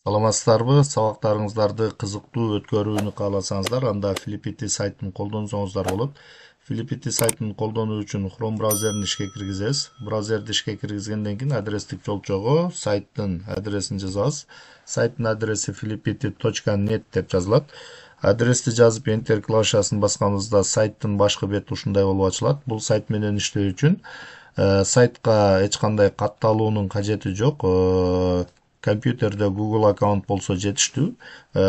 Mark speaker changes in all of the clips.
Speaker 1: Саламатсыздарбы? Сабактарыңыздарды кызыктуу өткөрүүнү кааласаңыздар, анда Flipiti сайтын колдонсоңуздар болот. Flipiti сайтын колдонуу үчүн Chrome браузерин ишке киргизесиз. Браузерди ишке киргизгенден кийин адрестик жолчого сайттын адресин жазабыз. Сайттын адреси flipiti.net деп жазылат. Адрести жазып Enter клавишасын басканыбызда сайттын башкы бети ушундай болуп ачылат. Бул сайт менен иштөө үчүн сайтка эч кандай катталуунун кажети жок. Компьютерде Google аккаунт болсо жетиштүү.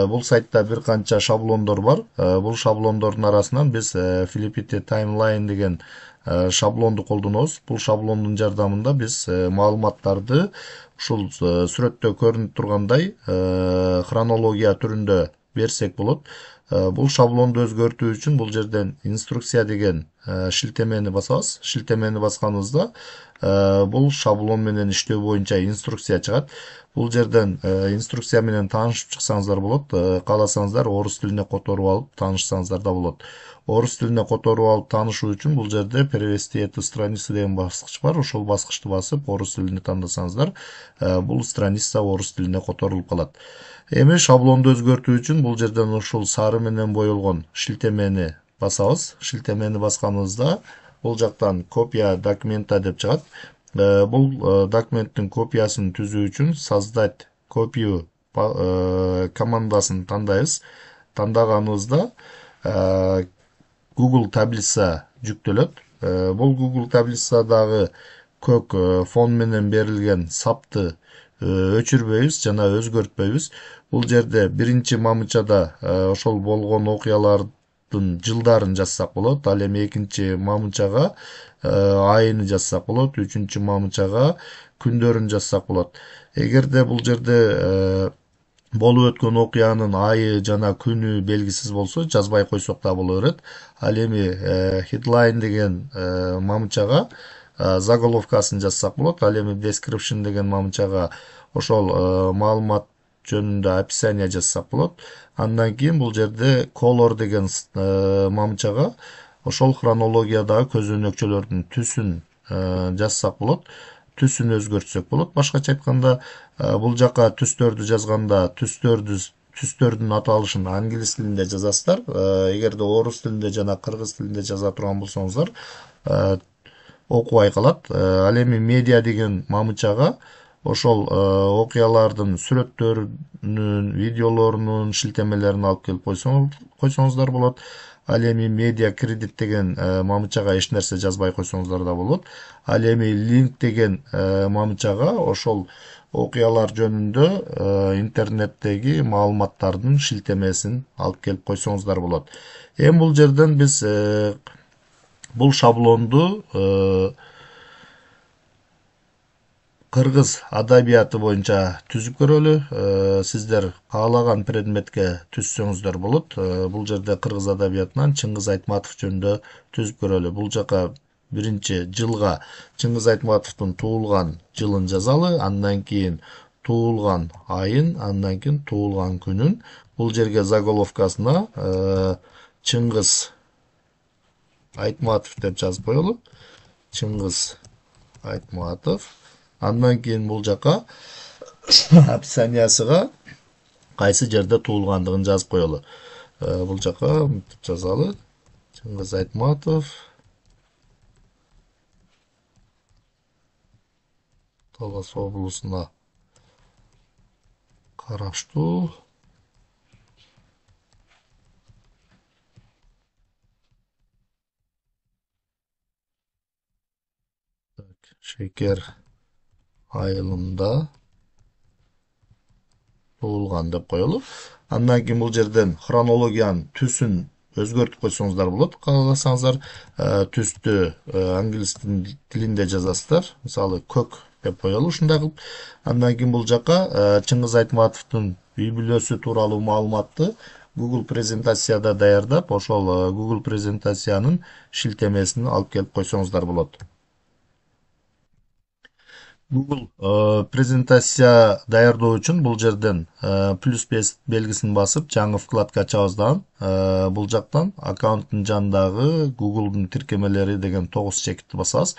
Speaker 1: Бул сайтта бир канча шаблондор бар. Бул шаблондордун арасынан биз Flipiti Timeline деген шаблонду колдонобуз. Бул шаблондун жардамында биз маалыматтарды ушул сүрөттө көрүнүп тургандай хронология түрүндө берсек болот. Бул шаблонду өзгөртүү үчүн бул жерден инструкция деген шилтемени басабыз. Шилтемени басканыбызда бул шаблон менен иштөө боюнча инструкция чыгат. Бул жерден инструкция менен таанышып чыксаңыздар болот. Кааласаңыздар орус тилине которуп алып таанышсаңыздар да болот. Орус тилине которуп алып таанышуу үчүн бул жерде перевести эту страницу деген баскыч бар. Ошол баскычты басып орус тилине тандасаңыздар, бул страница орус тилине которулуп калат. Эми шаблонду өзгөртүү үчүн бул жерден ушул сары менен боелгон шилтемени басабыз. Шилтемени басканыбызда бул жактан копия документа деп чыгат. Бул документтин копиясын түзүү үчүн создать копию командасын тандайбыз. Тандаганыбызда Google таблица жүктөлөт. Бул Google таблицадагы көк фон менен берилген сапты өчүрбөйбүз жана өзгөртпөйбүз. Бул жерде биринчи мамычада ошол болгон окуялардын жылдарын жазсак болот. Ал эми экинчи мамычага айыны жазсак болот. Үчүнчү мамычага күндөрүн жазсак болот. Эгерде бул жерде болуп өткөн окуянын айы жана күнү белгисиз болсо жазбай койсок да боло берет. Ал эми headline деген мамычага заголовкасын жазсак болот. Ал эми description деген мамычага ошол маалымат жөнүндө описание жазсак болот. Андан кийин бул жерде color деген мамычага ошол хронологиядагы көзөнөкчөлөрдүн түсүн жазсак болот. Түсүн өзгөртсөк болот. Башкача айтканда, бул жака түстөрдү жазганда түстөрдүн аталышын англис тилинде жазасыздар. Эгерде орус тилинде жана кыргыз тилинде жаза турган болсоңуздар, окубай калат. Ал эми медиа деген мамычага ошол окуялардын сүрөттөрүнүн, видеолорунун шилтемелерин алып келип койсоңуздар болот. Ал эми медиа кредит деген мамычага эч нерсе жазбай койсоңуздар да болот. Ал эми линк деген мамычага ошол окуялар жөнүндө интернеттеги маалыматтардын шилтемесин алып келип койсоңуздар болот. Эми бул жерден биз бул шаблонду кыргыз адабияты боюнча түзүп көрөлү. Сиздер каалаган предметке түзсөңүздөр болот. Бул жерде кыргыз адабиятынан Чыңгыз Айтматов жөнүндө түзүп көрөлү. Бул жака биринчи жылга Чыңгыз Айтматовдун туулган жылын жазалы, андан кийин туулган айын, андан кийин туулган күнүн. Бул жерге заголовкасына Чыңгыз Айтматов деп жазып коелу. Чыңгыз Айтматов. Андан кийин бул жака описаниясыга кайсы жерде туулгандыгын жазып коелу. Бул жака мынтип жазалы. Чыңгыз Айтматов Талас облусуна караштуу Шекер айылында туулган деп коелу. Андан кийин бул жерден хронологиянын түсүн өзгөртүп койсоңуздар болот. Кааласаңыздар түстү англис тилинде жазасыздар. Мисалы көк деп коелу ушундай кылып. Андан кийин бул жака Чыңгыз Айтматовдун үй бүлөсү тууралуу маалыматты Google презентацияда даярдап, ошол Google презентациянын шилтемесин алып келип койсоңуздар болот. Google презентация даярдоо үчүн бул жерден плюс белгисин басып, жаңы вкладка ачабыз дагы. Бул жактан аккаунттун жанындагы Google'дун тиркемелери деген 9 чекитти басабыз.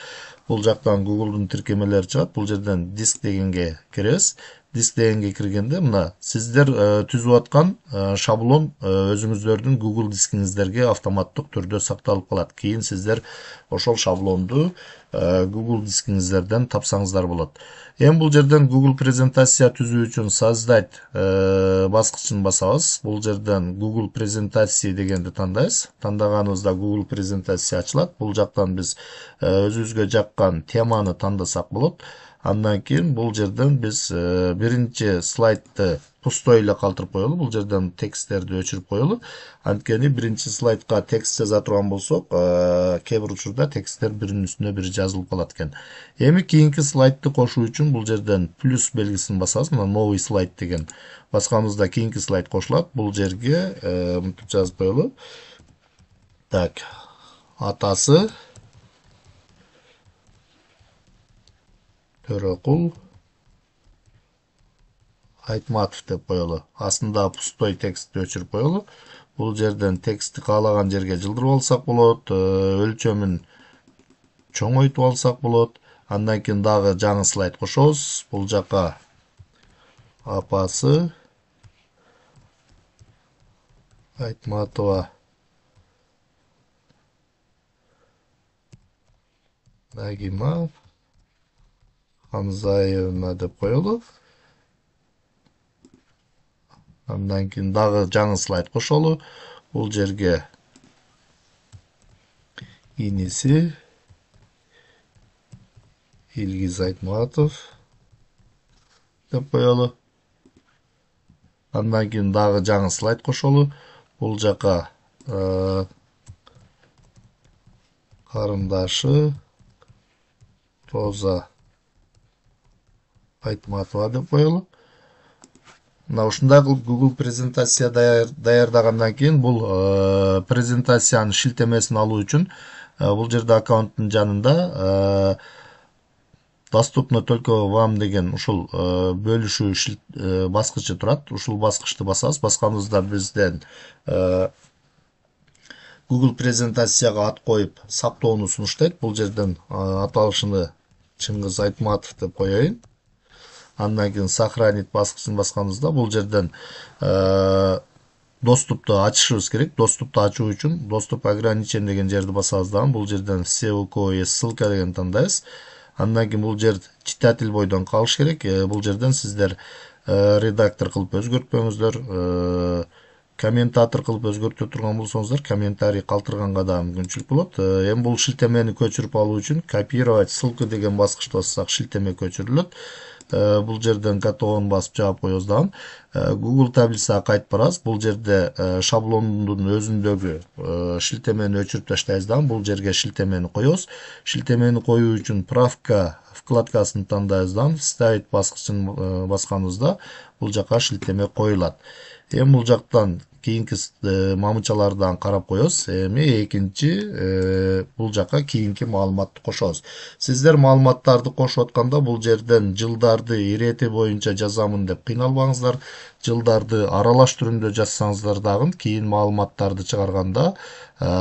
Speaker 1: Бул жактан Google'дун тиркемелери чыгат. Бул жерден диск дегенге киребиз. диск дегенге киргенде мына сиздер түзүп аткан шаблон өзүңүздөрдүн Google дискиңиздерге автоматтык түрдө сакталып калат. Кийин сиздер ошол шаблонду Google дискиңиздерден тапсаңыздар болот. Эми бул жерден Google презентация түзүү үчүн создать баскычын басабыз. Бул жерден Google презентация дегенди тандайбыз. Тандаганыбызда Google презентация ачылат. Бул жактан биз өзүбүзгө жаккан теманы тандасак болот. Андан кийин бул жерден биз биринчи слайдты пустой эле калтырып коелу. Бул жерден тексттерди өчүрүп коелу. Анткени биринчи слайдка текст жаза турган болсок, кээ бир учурда тексттер биринин үстүнө бири жазылып калат экен. Эми кийинки слайдты кошуу үчүн бул жерден плюс белгисин басабыз. Мына новый слайд деген басканыбызда кийинки слайд кошулат. Бул жерге мынтип жазып коелу. Так, атасы Төрөкул Айтматов деп коелу. Астында пустой текстти өчүрүп коелу. Бул жерден текстти каалаган жерге жылдырып алсак болот, өлчөмүн чоңойтуп алсак болот. Андан кийин дагы жаңы слайд кошобуз. Бул жака апасы Айтматова Нагима Хамзаевна деп коелу. Андан кийин дагы жаңы слайд кошолу. Бул жерге иниси Илгиз Айтматов деп коелу. Андан кийин дагы жаңы слайд кошолу. Бул жака карындашы Роза Айтматова деп коелу. Мына ушундай кылып Google презентация даярдагандан кийин бул презентациянын шилтемесин алуу үчүн бул жерде аккаунттун жанында доступно только вам деген ушул бөлүшүү баскычы турат. Ушул баскычты басабыз. Басканыбызда бизден Google презентацияга ат коюп сактоону сунуштайт. Бул жерден аталышыны Чыңгыз Айтматов деп коеюн. Андан кийин сохранить баскычын басканыбызда бул жерден доступту ачышыбыз керек. Доступту ачуу үчүн доступ ограничен деген жерди басабыз дагы. Бул жерден все у кого есть ссылка деген тандайбыз. Андан кийин бул жер читатель бойдон калыш керек. Бул жерден сиздер редактор кылып өзгөртпөңүздөр, комментатор кылып өзгөртө турган болсоңуздар, комментарий калтырганга да мүмкүнчүлүк болот. Эми бул шилтемени көчүрүп алуу үчүн копировать ссылку деген баскычты бассак шилтеме көчүрүлөт. Бул жерден готовун басып жаап коебуз дагы. Google таблицага кайтып барабыз. Бул жерде шаблондун өзүндөгү шилтемени өчүрүп таштайбыз дагы. Бул жерге шилтемени коебуз. Шилтемени коюу үчүн правка вкладкасын тандайбыз дагы. Вставить баскычын басканыбызда бул жака шилтеме коюлат. Эми бул жактан кийинки мамычалардан карап коебуз. Эми экинчи бул жака кийинки маалыматты кошобуз. Сиздер маалыматтарды кошуп атканда бул жерден жылдарды ирети боюнча жазамын деп кыйналбаңыздар. Жылдарды аралаш түрүндө жазсаңыздар дагы кийин маалыматтарды чыгарганда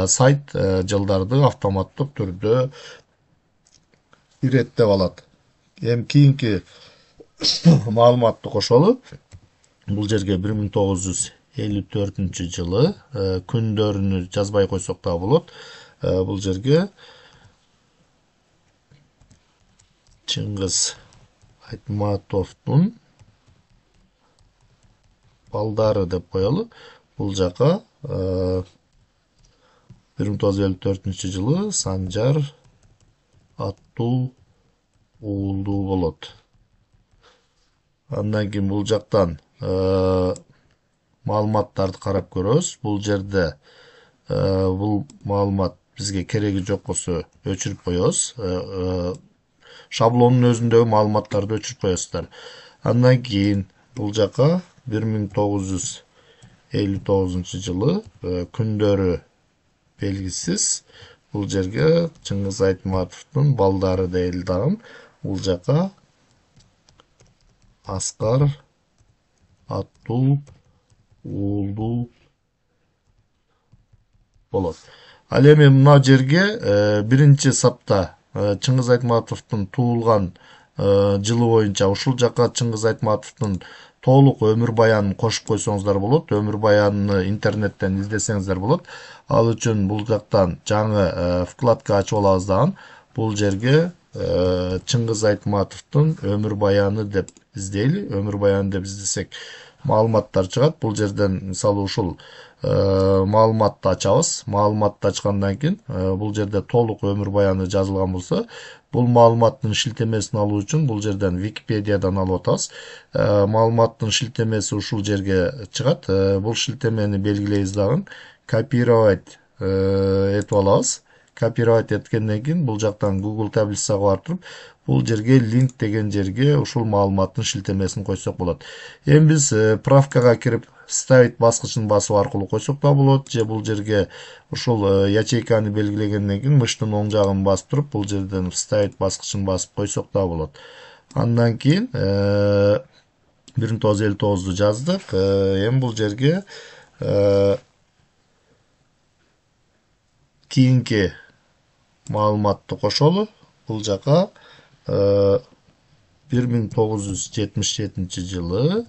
Speaker 1: сайт жылдарды автоматтык түрдө иреттеп алат. Эми кийинки маалыматты кошолу. Бул жерге 1954 жылы күндөрүнү жазбай койсок да болот. Бул жерге Чыңгыз Айтматовдун балдары деп коелу. Бул жака 1954 жылы Санжар аттуу уулду болот. Андан кийин бул жактан маалыматтарды карап көрөбүз. Бул жерде бул маалымат бизге кереги жок болсо өчүрүп коебуз. Шаблондун өзүндөгү маалыматтарды өчүрүп коесуздар. Андан кийин бул жака 1959 жылы күндөрү белгисиз. Бул жерге Чыңгыз Айтматовдун балдары дейли дагы. Бул жака Аскар аттуу уулду болот. Ал эми мына жерге биринчи сапта Чыңгыз Айтматовдун туулган жылы боюнча ушул жака Чыңгыз Айтматовдун толук өмүр баянын кошуп койсоңуздар болот. Өмүр баянын интернеттен издесеңиздер болот. Ал үчүн бул жактан жаңы вкладка ачып алабыз дагы. Бул жерге Чыңгыз Айтматовдун өмүр баяны деп издейли. Өмүр баяны деп издесек маалыматтар чыгат. Бул жерден мисалы ушул маалыматты ачабыз. Маалыматты ачкандан кийин бул жерде толук өмүр баяны жазылган болсо, бул маалыматтын шилтемесин алуу үчүн бул жерден Википедиядан алып атабыз. Маалыматтын шилтемеси ушул жерге чыгат. Бул шилтемени белгилейбиз дагы. Копировать этип алабыз. Копировать эткенден кийин бул жактан Google таблицага барып туруп, бул жерге линк деген жерге ушул маалыматтын шилтемесин койсок болот. Эми биз правкага кирип ставить баскычын басып аркылуу койсок да болот, же бул жерге ушул ячейканы белгилегенден кийин мыштын оң жагын басып туруп, бул жерден ставить баскычын басып койсок да болот. Андан кийин 1959-ду жаздык. Эми бул жерге кийинки маалыматты кошолу. Бул жака 1977 жылы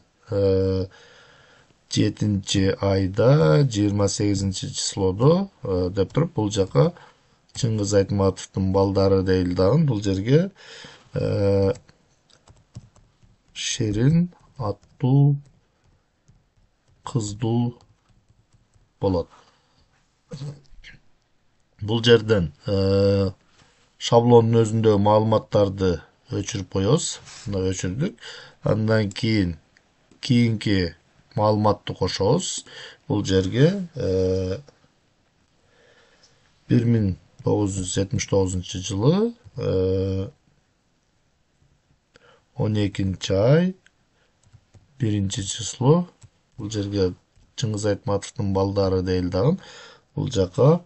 Speaker 1: 7-айда 28-числодо деп туруп, бул жака Чыңгыз Айтматовдун балдары дейли дагы. Бул жерге Шерин аттуу кыздуу болот. Бул жерден шаблондун өзүндөгү маалыматтарды өчүрүп коебуз. Мына өчүрдүк. Андан кийин кийинки маалыматты кошобуз. Бул жерге 1979 жылы 12-ай 1-число. Бул жерге Чыңгыз Айтматовдун балдары дейли дагы. Бул жака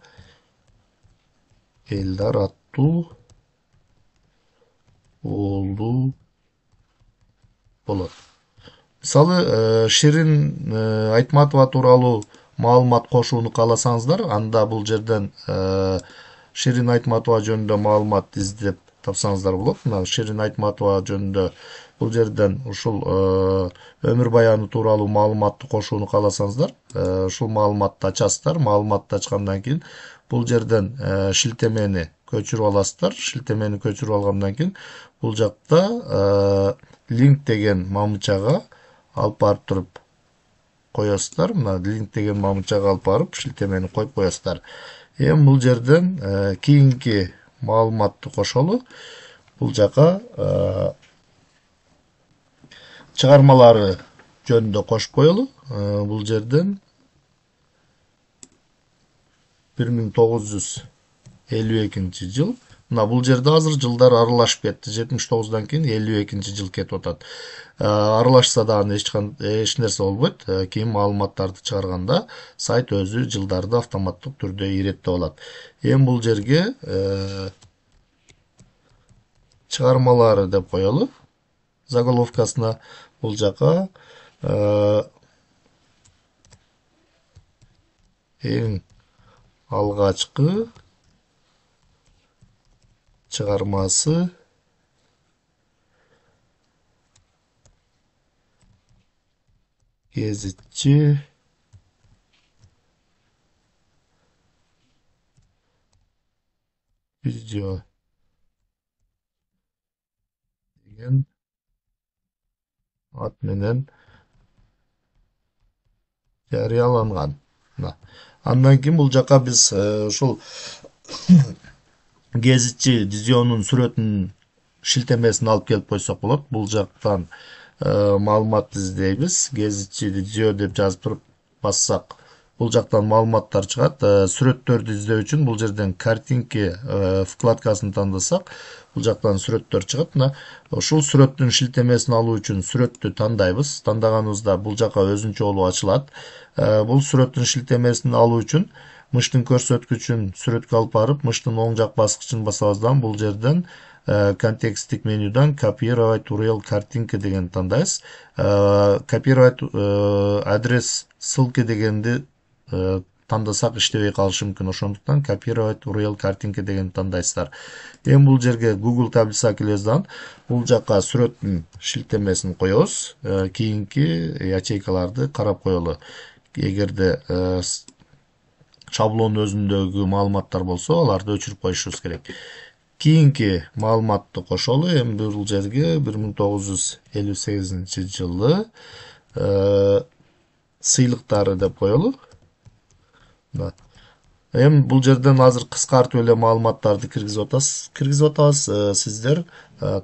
Speaker 1: Элдар аттуу оолду болот. Мисалы, Шерин Айтматова тууралуу маалымат кошууну кааласаңыздар, анда бул жерден Шерин Айтматова жөнүндө маалымат издеп тапсаңыздар болот. Мына Шерин Айтматова жөнүндө бул жерден ушул өмүр баяны тууралуу маалыматты кошууну кааласаңыздар, ушул маалыматты ачасыздар. Маалыматты ачкандан кийин бул жерден шилтемени көчүрүп аласыздар. Шилтемени көчүрүп алгандан кийин бул жакта линк деген мамычага алып барып туруп коесуздар. Мына линк деген мамычага алып барып шилтемени коюп коесуздар. Эми бул жерден кийинки маалыматты кошолу. Бул жака чыгармалары жөнүндө кошуп коелу. Бул жерден 1952 жыл. Мына бул жерде азыр жылдар аралашып кетти. 79-дан кийин 52 жыл кетип атат. Аралашса дагы эч нерсе болбойт. Кийин маалыматтарды чыгарганда сайт өзү жылдарды автоматтык түрдө иреттеп алат. Эми бул жерге чыгармалары деп коелу. Заголовкасына бул жака эң алгачкы чыгармасы гезитчи видео деген ат менен жарыяланган. Андан кийин бул жака биз ушул гезитчи Дизионун сүрөтүнүн шилтемесин алып келип койсок болот. Бул жактан маалымат издейбиз. Гезитчи Дизио деп жазып туруп бассак, бул жактан маалыматтар чыгат. Сүрөттөрдү издөө үчүн бул жерден картинки вкладкасын тандасак, бул жактан сүрөттөр чыгат. Мына ушул сүрөттүн шилтемесин алуу үчүн сүрөттү тандайбыз. Тандаганыбызда бул жака өзүнчө болуп ачылат. Бул сүрөттүн шилтемесин алуу үчүн мыштын көрсөткүчүн сүрөткө алып барып, мыштын оң жак баскычын басабыздан бул жерден контексттик менюдан копировать URL картинка деген тандайбыз. Копировать адрес ссылки дегенди тандасак иштебей калышы мүмкүн. Ошондуктан Copyright Real картинка дегенди тандайсыздар. Эми бул жерге Google таблица келесиз. Бул жакка сүрөттүн шилтемесин коебуз. Кийинки ячейкаларды карап коелу. Эгерде шаблонун өзүндөгү маалыматтар болсо, аларды өчүрүп коюшубуз керек. Кийинки маалыматты кошолу. Эми бул жерге 1958 жылы сыйлыктары деп коелу. Эми бул жерден азыр кыскартып эле маалыматтарды киргизип атабыз. Сиздер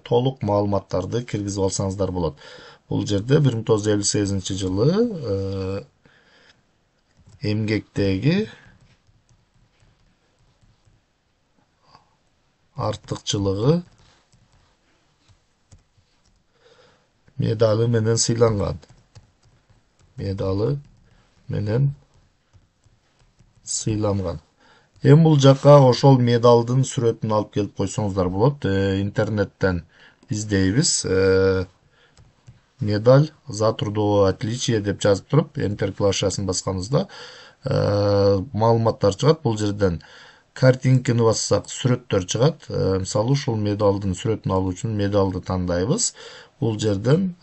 Speaker 1: толук маалыматтарды киргизип алсаңыздар болот. Бул жерде 1958 жылы эмгектеги артыкчылыгы медалы менен сыйланган. Эми бул жакка ошол медалдын сүрөтүн алып келип койсоңуздар болот. Интернеттен издейбиз. Медаль за трудовое отличие деп жазып туруп, Enter клавишасын басканыбызда маалыматтар чыгат. Бул жерден картинканы бассак, сүрөттөр чыгат. Мисалы, ушул медалдын сүрөтүн алуу үчүн медалды тандайбыз. Бул жерден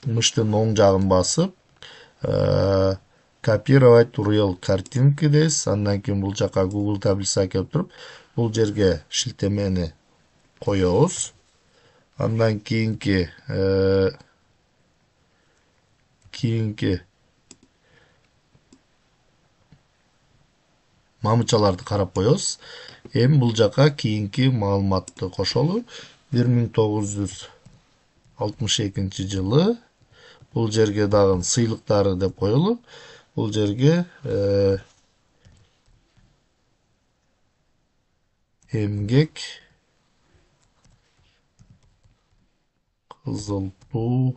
Speaker 1: мыштын оң жагын басып, Copyright Real картинка дейбиз. Андан кийин бул жака Google таблица келип туруп, бул жерге шилтемени коебуз. Андан кийинки мамычаларды карап коебуз. Эми бул жака кийинки маалыматты кошолу. 1962 жылы бул жерге дагы сыйлыктары деп коелу. Бул жерге эмгек кызыл туу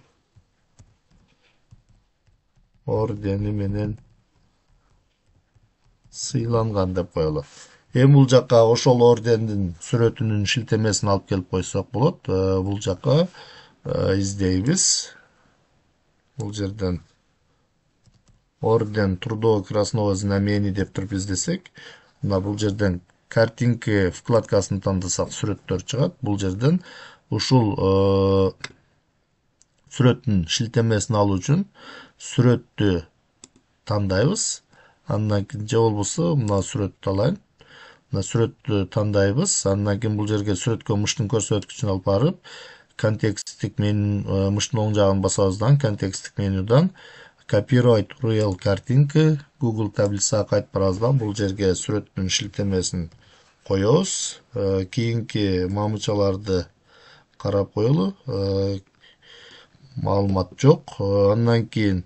Speaker 1: ордени менен сыйланган деп коелу. Эми бул жака ошол ордендин сүрөтүнүн шилтемесин алып келип койсок болот. Бул жака издейбиз. Бул жерден орден трудового красного знамени деп туруп издесек, мына бул жерден картинка вкладкасын тандасак сүрөттөр чыгат. Бул жерден ушул сүрөттүн шилтемесин алуу үчүн сүрөттү тандайбыз. Андан кийин же болбосо мына сүрөттү алайын. Мына сүрөттү тандайбыз. Андан кийин бул жерге сүрөткө мыштын көрсөткүчүн алып барып, контексттик меню мыштын оң жагын басабыздан, контексттик менюдан Copyright Real картинка Google таблицага кайтып барабыздан, бул жерге сүрөттүн шилтемесин коебуз. Кийинки мамычаларды карап коелу. Маалымат жок. Андан кийин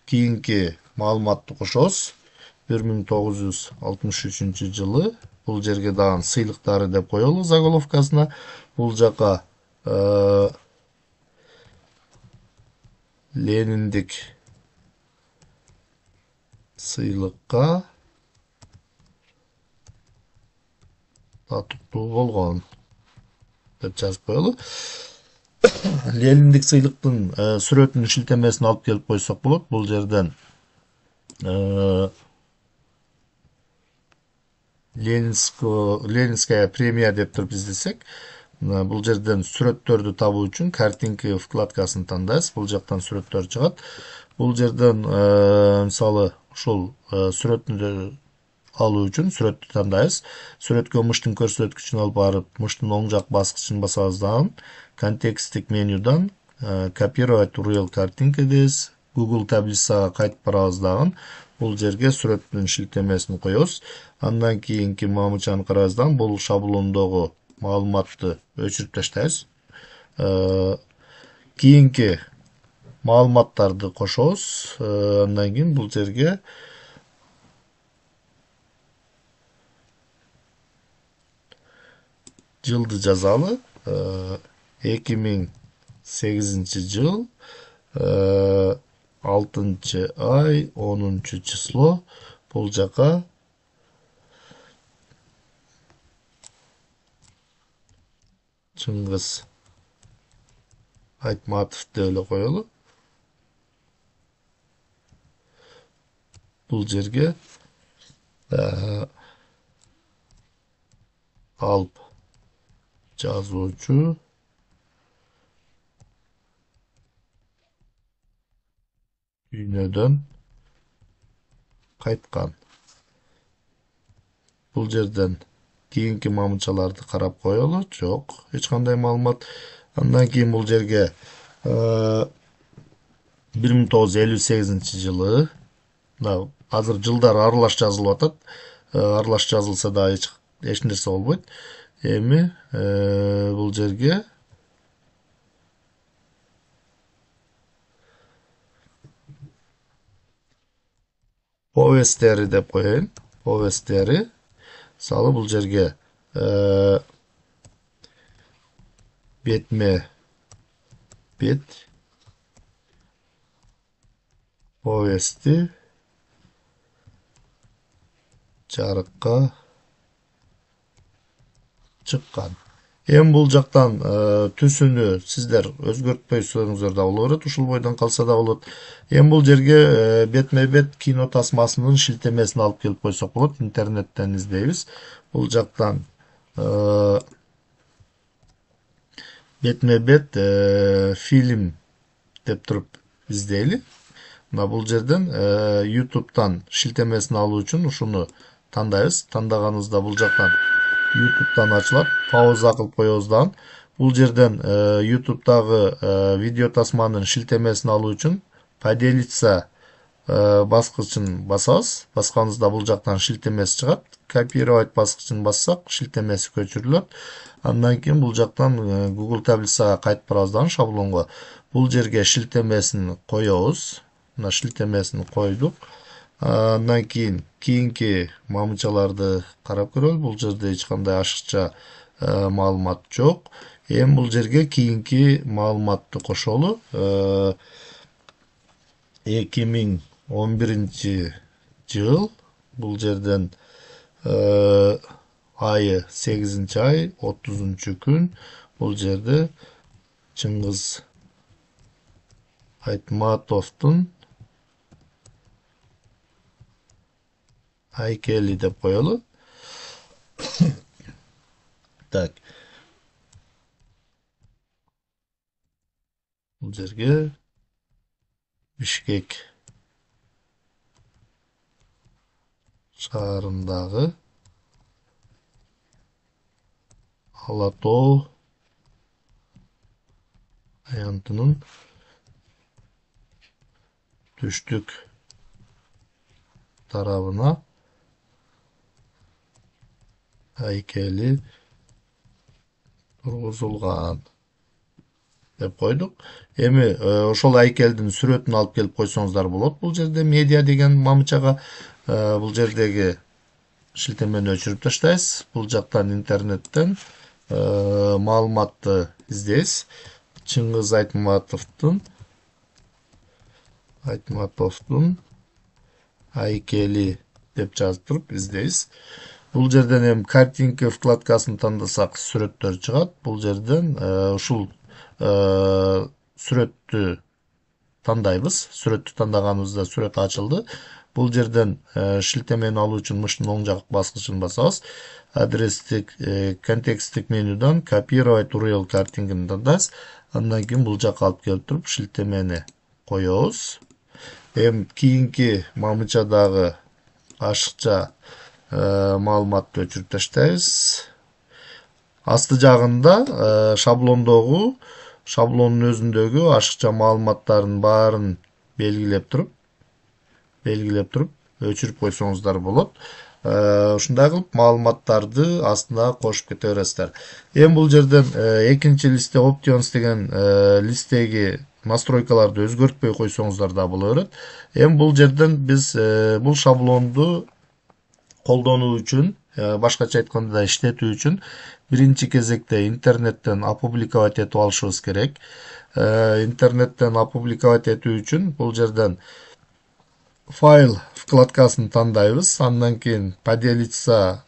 Speaker 1: кийинки маалыматты кошобуз. 1963 жылы бул жерге дагы сыйлыктары деп коелу заголовкасына. Бул жака Лениндик сыйлыкка татыктуу болгон деп жазып коелу. Лениндик сыйлыктын сүрөтүнүн шилтемесин алып келип койсок болот. Бул жерден Ленинская премия деп туруп издесек, бул жерден сүрөттөрдү табуу үчүн картинка вкладкасын тандайбыз. Бул жактан сүрөттөр чыгат. Бул жерден мисалы ушул сүрөттү алуу үчүн сүрөттү тандайбыз. Сүрөткө мыштын көрсөткүчүн алып барып, мыштын оң жак баскычын басабыздан, контексттик менюдан Copyright Real картинка дейбиз. Google таблицага кайтып барабыз дагы. Бул жерге сүрөттүн шилтемесин коебуз. Андан кийинки мамычаны карабыздан, бул шаблондогу маалыматты өчүрүп таштайбыз. Кийинки маалыматтарды кошобуз. Андан кийин бул жерге жылды жазалы. 2008 жыл 6 ай 10 число. Бул жака Чыңгыз Айтматов деп эле коелу. Бул жерге алып жазуучу дүйнөдөн кайткан. Бул жерден кийинки мамычаларды карап коелу. Жок, эч кандай маалымат. Андан кийин бул жерге 1958 жылы, азыр жылдар аралаш жазылып атат. Аралаш жазылса да эч нерсе болбойт. Эми бул жерге повесттери деп коеюн. Повесттери. Мисалы бул жерге бетме бет повести жарыкка чыккан. Эми бул жактан түсүнү сиздер өзгөртпөй сөзүңүздөр да боло берет, ушул бойдон калса да болот. Эми бул жерге бетме бет кино тасмасынын шилтемесин алып келип койсок болот. Интернеттен издейбиз. Бул жактан бетме бет фильм деп туруп издейли. Мына бул жерден YouTube'дан шилтемесин алуу үчүн ушуну тандайбыз. Тандаганыбызда бул жактан YouTube'дан ачылат. Пауза кылып коебуз да. Бул жерден YouTube'дагы видео тасманын шилтемесин алуу үчүн поделиться баскычын басабыз. Басканыбызда бул жактан шилтемеси чыгат. Копировать баскычын бассак, шилтемеси көчүрүлөт. Андан кийин бул жактан Google таблицага кайтып барабыз да шаблонго. Бул жерге шилтемесин коебуз. Мына шилтемесин койдук. Андан кийин кийинки мамычаларды карап көрөлү. Бул жерде эч кандай ашыкча маалымат жок. Эми бул жерге кийинки маалыматты кошолу. 2011-жыл. Бул жерден айы 8-ай 30-күн. Бул жерде Чыңгыз Айтматовдун айкели деп коелу. Так. Бул жерге Бишкек шаарындагы Ала тоо аянтынын түштүк тарабына айкели тургузулган деп койдук. Эми ошол айкелдин сүрөтүн алып келип койсоңуздар болот. Бул жерде медиа деген мамычага бул жердеги шилтемени өчүрүп таштайсыз. Бул жактан интернеттен маалыматты издейсиз. Чыңгыз Айтматовдун айкели деп жазып туруп издейбиз. Бул жерден эми картинка вкладкасын тандасак сүрөттөр чыгат. Бул жерден ушул сүрөттү тандайбыз. Сүрөттү тандаганыбызда сүрөт ачылды. Бул жерден шилтемени алуу үчүн мыштын оң жак баскычын басабыз. Адрестик контексттик менюдан копировать URL картинканы тандайбыз. Андан кийин бул жакка алып келип туруп шилтемени коебуз. Эми кийинки мамычадагы ашыкча маалыматты өчүрүп таштайбыз. Асты жагында шаблондун өзүндөгү ашыкча маалыматтардын баарын белгилеп туруп өчүрүп койсоңуздар болот. Ушундай кылып маалыматтарды астына кошуп кете бересиздер. Эми бул жерден экинчи листте options деген листтеги настройкаларды өзгөртпөй койсоңуздар да боло берет. Эми бул жерден биз бул шаблонду колдонуу үчүн, башкача айтканда иштетүү үчүн биринчи кезекте интернеттен опубликовать этип алышыбыз керек. Интернеттен опубликовать этүү үчүн бул жерден файл вкладкасын тандайбыз. Андан кийин поделиться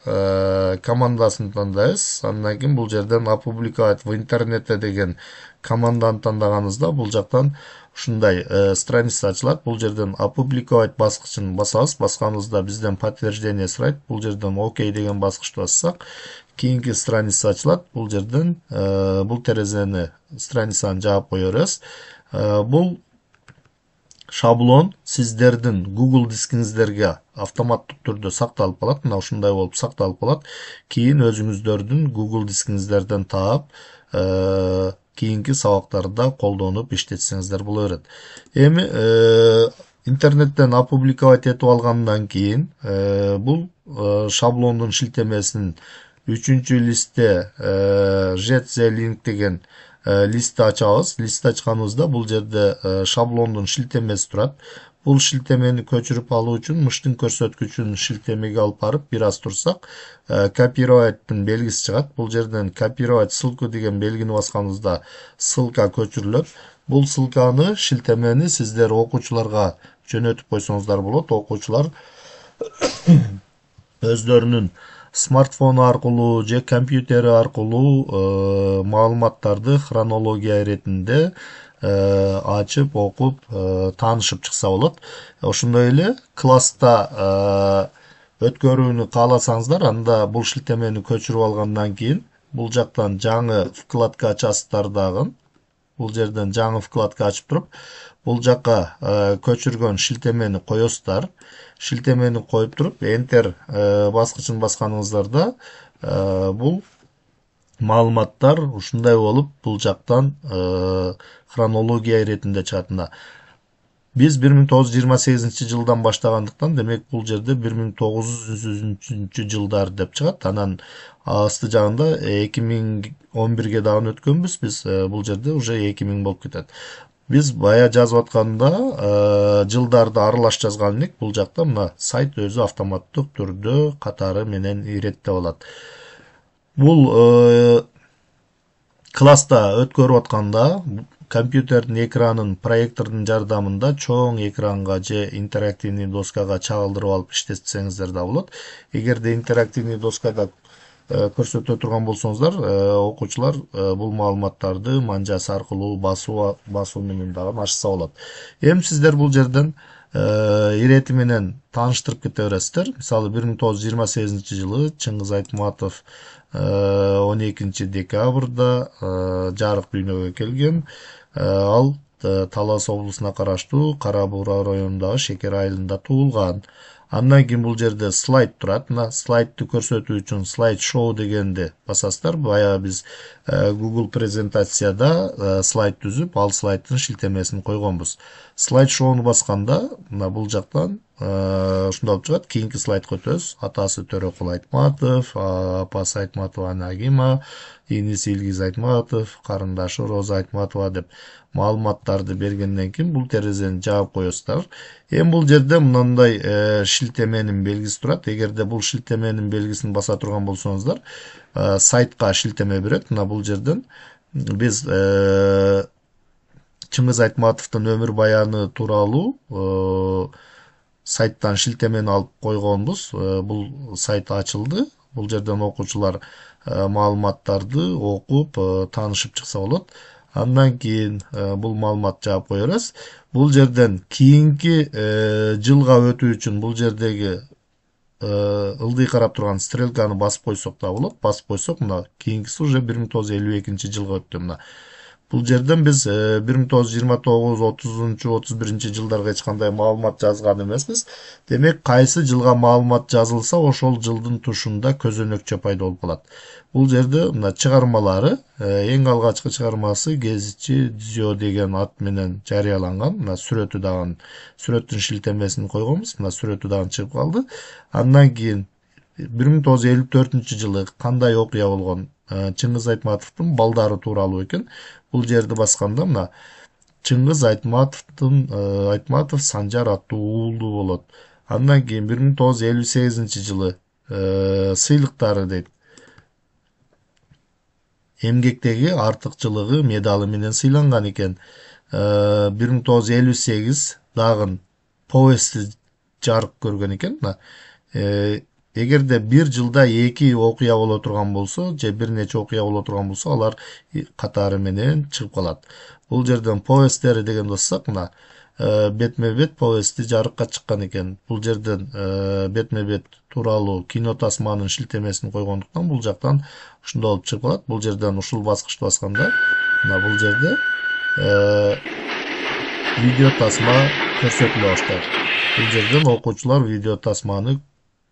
Speaker 1: командасын тандайбыз. Андан кийин бул жерден опубликовать в интернете деген команданы тандаганыбызда бул жактан ушундай страница ачылат. Бул жерден опубликовать баскычын басабыз. Басканыбызда бизден подтверждение сурайт. Бул жерден окей деген баскычты бассак, кийинки страница ачылат. Бул жерден бул терезени страницаны жаап кое беребиз. Бул шаблон сиздердин Google дискиңиздерге автоматтык түрдө сакталып калат. Мына ушундай болуп сакталып калат. Кийин өзүңүздөрдүн Google дискиңиздерден таап, кийинки сабактарда колдонуп иштетсеңиздер боло берет. Эми интернеттен опубликовать этип алгандан кийин бул шаблондун шилтемесин 3-чү листте Get the link деген листти ачабыз. Листти ачканыбызда бул жерде шаблондун шилтемеси турат. Бул шилтемени көчүрүп алуу үчүн мыштын көрсөткүчүн шилтемеге алып барып бир аз турсак, копировайттын белгиси чыгат. Бул жерден копировать ссылку деген белгини басканыбызда ссылка көчүрүлөт. Бул ссылканы, шилтемени сиздер окуучуларга жөнөтүп койсоңуздар болот. Окуучулар өздөрүнүн смартфону аркылуу же компьютери аркылуу маалыматтарды хронология иретинде ачып, окуп, таанышып чыкса болот. Ошондой эле класста өткөрүүнү кааласаңыздар, анда бул шилтемени көчүрүп алгандан кийин бул жактан жаңы вкладка ачасыздар дагы. Бул жерден жаңы вкладка ачып туруп, бул жакка көчүргөн шилтемени коесуздар. Шилтемени коюп туруп, Enter баскычын басканыңыздарда бул маалыматтар ушундай болуп, бул жактан хронология иретинде чыгат. Биз 1928-жылдан баштагандыктан, демек бул жерде 1900-жылдар деп чыгат. Анан асты жагында 2011-ге дагы өткөнбүз. Биз бул жерде уже 2000 болуп кетет. Биз бая жазып атканда жылдарды аралаш жазган элек. Бул жакта мына сайт өзү автоматтык түрдө катары менен иреттеп алат. Бул класста өткөрүп атканда компьютердин экранын проектордун жардамында чоң экранга же интерактивный доскага чагылдырып алып иштетсеңиздер да болот. Эгерде интерактивный доскада көрсөтө турган болсоңуздар, окуучулар бул маалыматтарды манжасы аркылуу басуу менен дагы ачса болот. Эми сиздер бул жерден ирети менен тааныштырып кете бересиздер. Мисалы 1928-жылы Чыңгыз Айтматов 12-декабрда жарык дүйнөгө келген. Ал Талас облусуна караштуу Кара Буура районундагы Шекер айылында туулган. Андан кийин бул жерде слайд турат. Мына слайдты көрсөтүү үчүн слайд шоу дегенди басасыздар. Бая биз Google презентацияда слайд түзүп, ал слайдтын шилтемесин койгонбуз. Слайд шоуну басканда, мына бул жактан ушундай болуп чыгат. Кийинки слайдка өтөбүз. Атасы Төрөкул Айтматов, апасы Айтматова Нагима, иниси Илгиз Айтматов, карындашы Роза Айтматова деп маалыматтарды бергенден кийин бул терезени жаап коесуздар. Эми бул жерде мындай шилтеменин белгиси турат. Эгерде бул шилтеменин белгисин баса турган болсоңуздар, сайтка шилтеме берет. Мына бул жерден биз Чыңгыз Айтматовдун өмүр баяны тууралуу сайттан шилтемени алып койгонбуз. Бул сайт ачылды. Бул жерден окуучулар маалыматтарды окуп, таанышып чыкса болот. Андан кийин бул маалымат жаап кое беребиз. Бул жерден кийинки жылга өтүү үчүн бул жердеги ылдый карап турган стрелканы басып койсок да болот. Басып койсок, мына кийинкиси уже 1952-жылга өттү. Мына бул жерден биз 1929, 30, 31 жылдарга эч кандай маалымат жазган эмеспиз. Демек, кайсы жылга маалымат жазылса, ошол жылдын тушунда көзөнөкчө пайда болуп калат. Бул жерде мына чыгармалары, эң алгачкы чыгармасы Гезитчи Дзё деген ат менен жарыяланган. Мына сүрөтү дагы, сүрөттүн шилтемесин койгонбуз. Мына сүрөтү дагы чыгып калды. Андан кийин 1954-жылы кандай окуя болгон? Чыңгыз Айтматовдун балдары тууралуу экен. Бул жерди басканда мына Чыңгыз Айтматов Санжар аттуу уулду болот. Андан кийин 1958-жылы сыйлыктары дейт. Эмгектеги артыкчылыгы медалы менен сыйланган экен. 1958 дагы повести жарык көргөн экен. Эгерде бир жылда 2 окуя боло турган болсо же бир нече окуя боло турган болсо алар катары менен чыгып калат. Бул жерден повесттери деген болсак, мына бетме бет повести жарыкка чыккан экен. Бул жерден бетме бет тууралуу кино тасманын шилтемесин койгондуктан бул жактан ушундай болуп чыгып калат. Бул жерден ушул баскычты басканда мына бул жерде видео тасма көрсөтүлө баштайт. Бул жерден окуучулар видео тасманы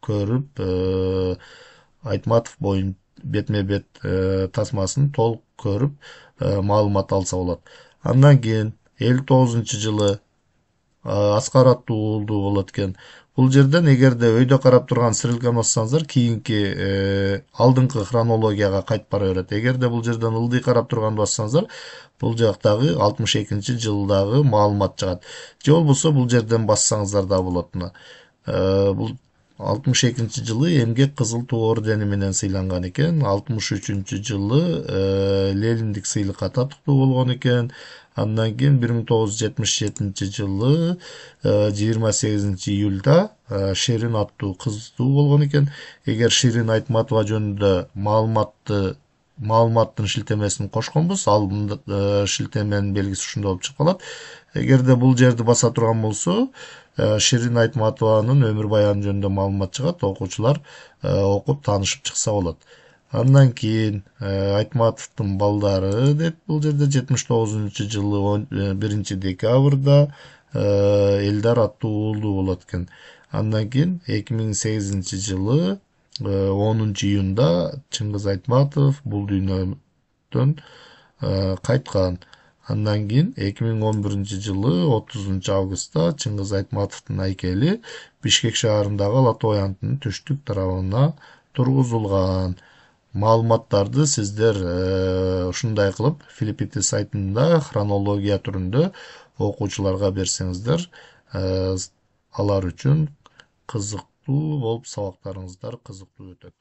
Speaker 1: көрүп, Айтматов боюн бетме бет тасмасын толук көрүп, маалымат алса болот. Андан кийин 59-жылы Аскар аттуу уулду болот экен. Бул жерден эгерде өйдө карап турган стрелканы бассаңыздар, кийинки алдыңкы хронологияга кайтып бара берет. Эгерде бул жерден ылдый карап турганды бассаңыздар, бул жактагы 62-жылдагы маалымат чыгат. Же болбосо бул жерден бассаңыздар да болот. Бул 62-жылы эмгек кызыл туу ордени менен сыйланган экен. 63-жылы Лениндик сыйлыкка татыктуу болгон экен. Андан кийин 1977-жылы 28-июлда Шерин аттуу кыз туу болгон экен. Эгер Шерин Айтматова жөнүндө маалыматтын шилтемесин кошконбуз, ал шилтеменин белгиси ушундай болуп чыгып калат. Эгерде бул жерди баса турган болсо, Шерин Айтматованын өмүр баяны жөнүндө маалымат чыгат, окуучулар окуп таанышып чыкса болот. Андан кийин Айтматовдун балдары деп бул жерде 79-жылы 1-декабрда Элдар аттуу уулду болот экен. Андан кийин 2008-жылы 10-июнда Чыңгыз Айтматов бул дүйнөдөн кайткан. Андан кийин 2011-жылы 30-августта Чыңгыз Айтматовдун айкели Бишкек шаарындагы Ала-тоо аянтынын түштүк тарабына тургузулган. Маалыматтарды сиздер ушундай кылып Филиппити сайтында хронология түрүндө окуучуларга берсеңиздер, алар үчүн кызыктуу болуп, сабактарыңыздар кызыктуу өтөт.